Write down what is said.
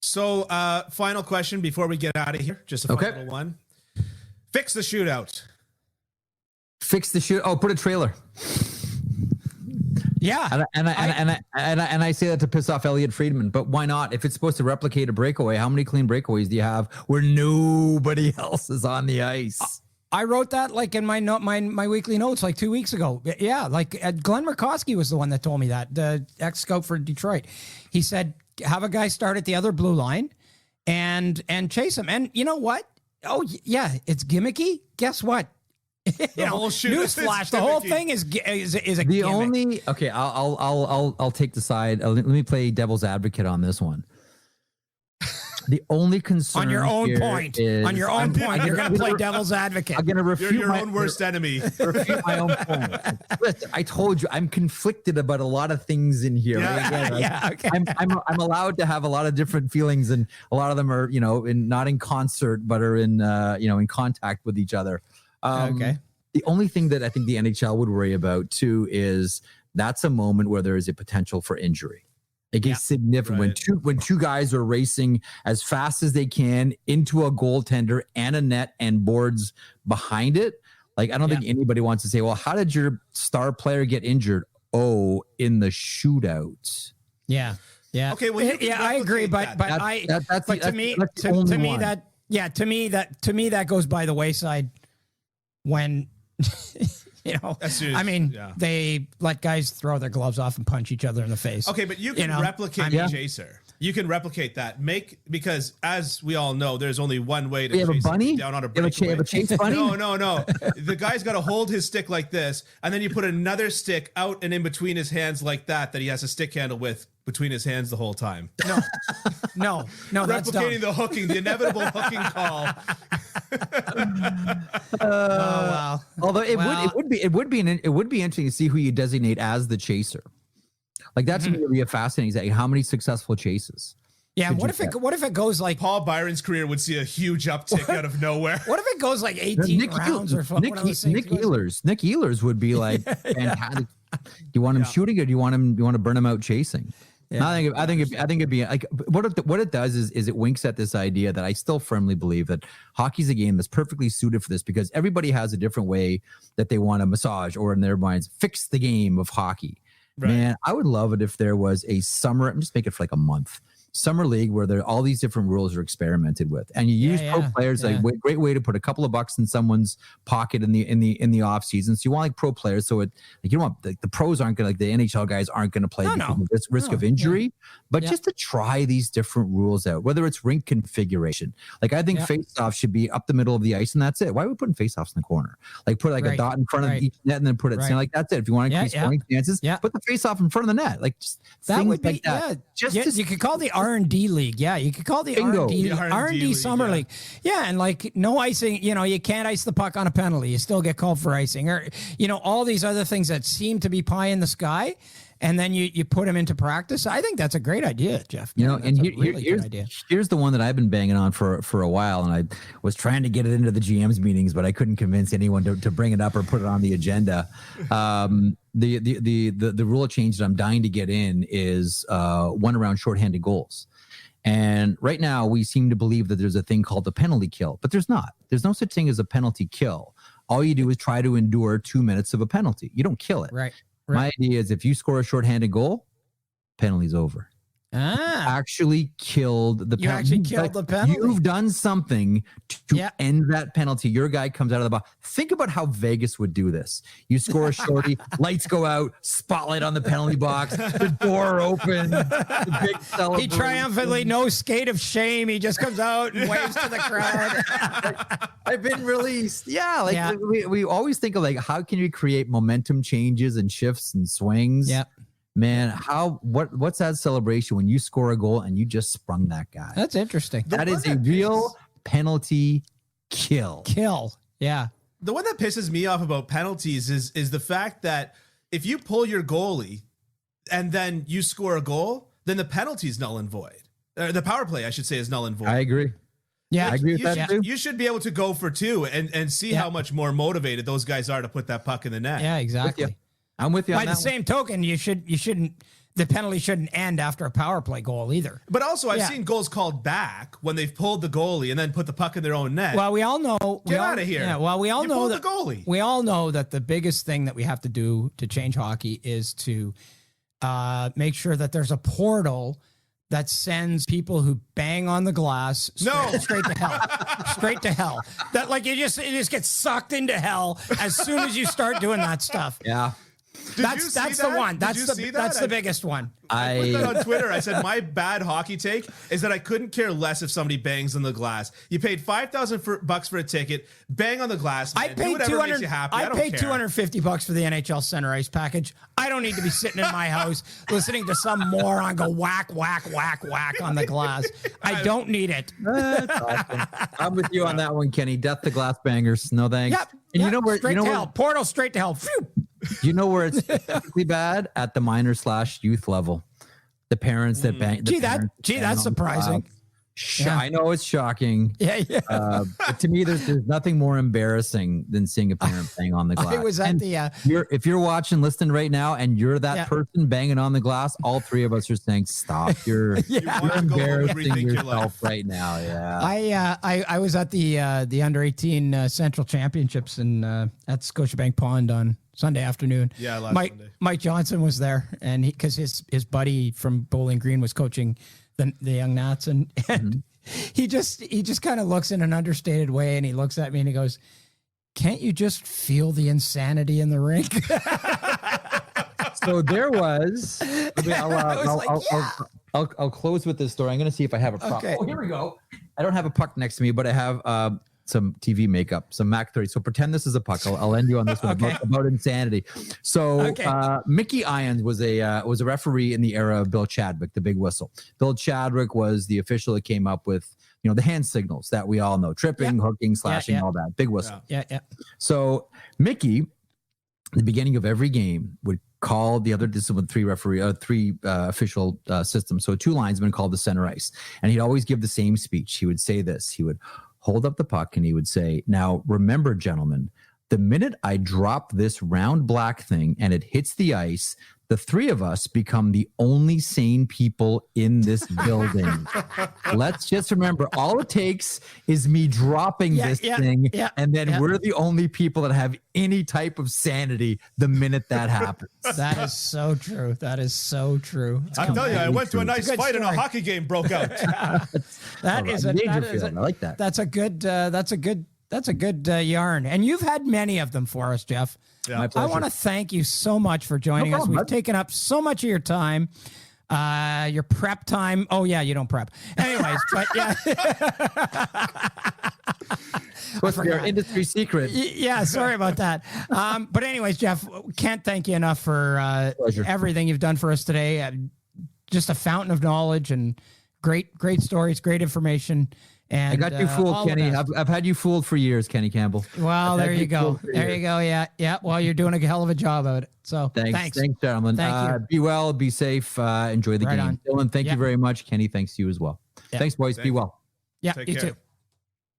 So, final question before we get out of here. Just a final one. Fix the shootout. Fix the shoot. Oh, put a trailer. Yeah, and I say that to piss off Elliot Friedman, but why not? If it's supposed to replicate a breakaway, how many clean breakaways do you have where nobody else is on the ice? I wrote that like in my weekly notes like 2 weeks ago. Yeah, like Glenn Murkowski was the one that told me that, the ex-scout for Detroit. He said, have a guy start at the other blue line and chase him. And you know what? Oh, yeah, it's gimmicky. Guess what? Newsflash, the whole thing is a gimmick. Only okay. I'll take the side. Let me play devil's advocate on this one. The only concern on your own point, you're going to play devil's advocate. I'm going to refute your own worst enemy. Refute my own point. Listen, I told you I'm conflicted about a lot of things in here. Okay. I'm allowed to have a lot of different feelings, and a lot of them are not in concert, but are in in contact with each other. The only thing that I think the NHL would worry about too is that's a moment where there is a potential for injury. It gets significant when two guys are racing as fast as they can into a goaltender and a net and boards behind it. Like, I don't think anybody wants to say, well, how did your star player get injured? Oh, in the shootout. Yeah. Yeah. Okay. Well, I agree. But to me that goes by the wayside when, they let guys throw their gloves off and punch each other in the face. Okay, but you can replicate the chaser. You can replicate that. Because as we all know, there's only one way to chase down on a breakaway. Have a chase bunny? No. The guy's got to hold his stick like this, and then you put another stick out and in between his hands like that he has a stick handle with between his hands the whole time. No. Replicating the hooking, the inevitable hooking call. Wow. Although it would be interesting to see who you designate as the chaser. Like that's going to be a fascinating thing. How many successful chases? Yeah. What if it goes like Paul Byron's career would see a huge uptick out of nowhere? What if it goes like 18 rounds or something? Nick Ehlers would be like fantastic. Do you want him shooting, or do you want to burn him out chasing? Yeah. I think it'd be like what it does is it winks at this idea that I still firmly believe that hockey's a game that's perfectly suited for this, because everybody has a different way that they want to massage, or in their minds fix the game of hockey. Right. Man, I would love it if there was a summer. I'm just make it for like a month. Summer league where all these different rules are experimented with, and you use pro players. Like great way to put a couple of bucks in someone's pocket in the off season. So you want like pro players, so it like you don't want the pros aren't gonna, like the NHL guys aren't gonna play this risk of injury, but just to try these different rules out, whether it's rink configuration. Like I think face-offs should be up the middle of the ice, and that's it. Why are we putting face-offs in the corner? Like put like a dot in front of each net and then put it like that's it. If you want to increase scoring chances, put the face-off in front of the net. Like just that would be that. You could call the R&D league. Yeah, you could call the R&D summer league. Yeah, and like no icing, you can't ice the puck on a penalty. You still get called for icing, or all these other things that seem to be pie in the sky, and then you put them into practice. I think that's a great idea, Jeff. Here's the one that I've been banging on for a while, and I was trying to get it into the GM's meetings, but I couldn't convince anyone to bring it up or put it on the agenda. The rule change that I'm dying to get in is one around shorthanded goals. And right now we seem to believe that there's a thing called the penalty kill, but there's not. There's no such thing as a penalty kill. All you do is try to endure 2 minutes of a penalty. You don't kill it. Right. My idea is if you score a shorthanded goal, penalty's over. Actually killed the penalty. You actually killed the penalty. You've done something to end that penalty. Your guy comes out of the box. Think about how Vegas would do this. You score a shorty, lights go out, spotlight on the penalty box, the door opens, the big celebration. He triumphantly, no skate of shame. He just comes out and waves to the crowd. I've been released. We always think of like, how can you create momentum changes and shifts and swings? Yeah. Man, what's that celebration when you score a goal and you just sprung that guy? That's interesting. That is a real penalty kill. Yeah. The one that pisses me off about penalties is the fact that if you pull your goalie and then you score a goal, then the penalty is null and void. The power play, I should say, is null and void. I agree. Yeah, I agree with that too. You should be able to go for two and see how much more motivated those guys are to put that puck in the net. Yeah, exactly. I'm with you. By the same token, you shouldn't the penalty shouldn't end after a power play goal either. But also, I've seen goals called back when they've pulled the goalie and then put the puck in their own net. Well, we all know. Get out of here. Yeah, well, we all know that the goalie. We all know that the biggest thing that we have to do to change hockey is to make sure that there's a portal that sends people who bang on the glass straight to hell. Straight to hell. That like you just get sucked into hell as soon as you start doing that stuff. Yeah. That's the one. That's the biggest one. I put that on Twitter. I said my bad hockey take is that I couldn't care less if somebody bangs on the glass. You paid $5,000 for a ticket, bang on the glass. Man. I paid $200. I paid $250 for the NHL Center Ice package. I don't need to be sitting in my house listening to some moron go whack, whack, whack, whack on the glass. I don't need it. That's awesome. I'm with you on that one, Kenny. Death to glass bangers. No thanks. Yep. And you know where? Straight to hell. Portal straight to hell. Phew. You know where it's specifically bad? At the minor/youth level. The parents that bang. That's surprising. I know it's shocking. Yeah. But to me, there's nothing more embarrassing than seeing a parent bang on the glass. I was at if you're watching, listening right now, and you're that person banging on the glass, all three of us are saying, "Stop! You're embarrassing yourself right now." Yeah. I was at the under 18 Central Championships in at Scotiabank Pond on Sunday afternoon. Yeah, last Sunday. Mike Johnson was there, and because his buddy from Bowling Green was coaching the young Nats, and he just kind of looks in an understated way, and he looks at me and he goes, "Can't you just feel the insanity in the rink?" So there was. I'll close with this story. I'm going to see if I have a prop. Okay. Oh, here we go. I don't have a puck next to me, but I have some TV makeup, some Mac 30. So pretend this is a puck. I'll end you on this one about insanity. So Mickey Irons was a referee in the era of Bill Chadwick, the big whistle. Bill Chadwick was the official that came up with, the hand signals that we all know: tripping, hooking, slashing, all that. Big whistle. Yeah. So Mickey, at the beginning of every game, would call the other. This is with three official system. So two linesmen called the center ice, and he'd always give the same speech. He would say this. He would hold up the puck and he would say, "Now remember, gentlemen, the minute I drop this round black thing and it hits the ice, the three of us become the only sane people in this building. Let's just remember, all it takes is me dropping this thing, and then we're the only people that have any type of sanity the minute that happens." That is so true. That is so true. I tell you, I went to a nice fight and a hockey game broke out. I like that. That's a good yarn. And you've had many of them for us, Jeff. Yeah. My pleasure. I want to thank you so much for joining us. We've taken up so much of your time, your prep time. Oh yeah, you don't prep. Anyways, but yeah. What's your industry secret? Yeah, sorry about that. But anyways, Jeff, can't thank you enough for everything you've done for us today. Just a fountain of knowledge and great stories, great information. And I got you fooled, Kenny. I've had you fooled for years, Kenny Campbell. Well, there you go. There you go. Yeah. Well, you're doing a hell of a job of it. So thanks, gentlemen. Thank you. Be well, be safe, enjoy the game. Dylan, thank you very much. Kenny, thanks to you as well. Thanks, boys. Be well. Yeah, you too.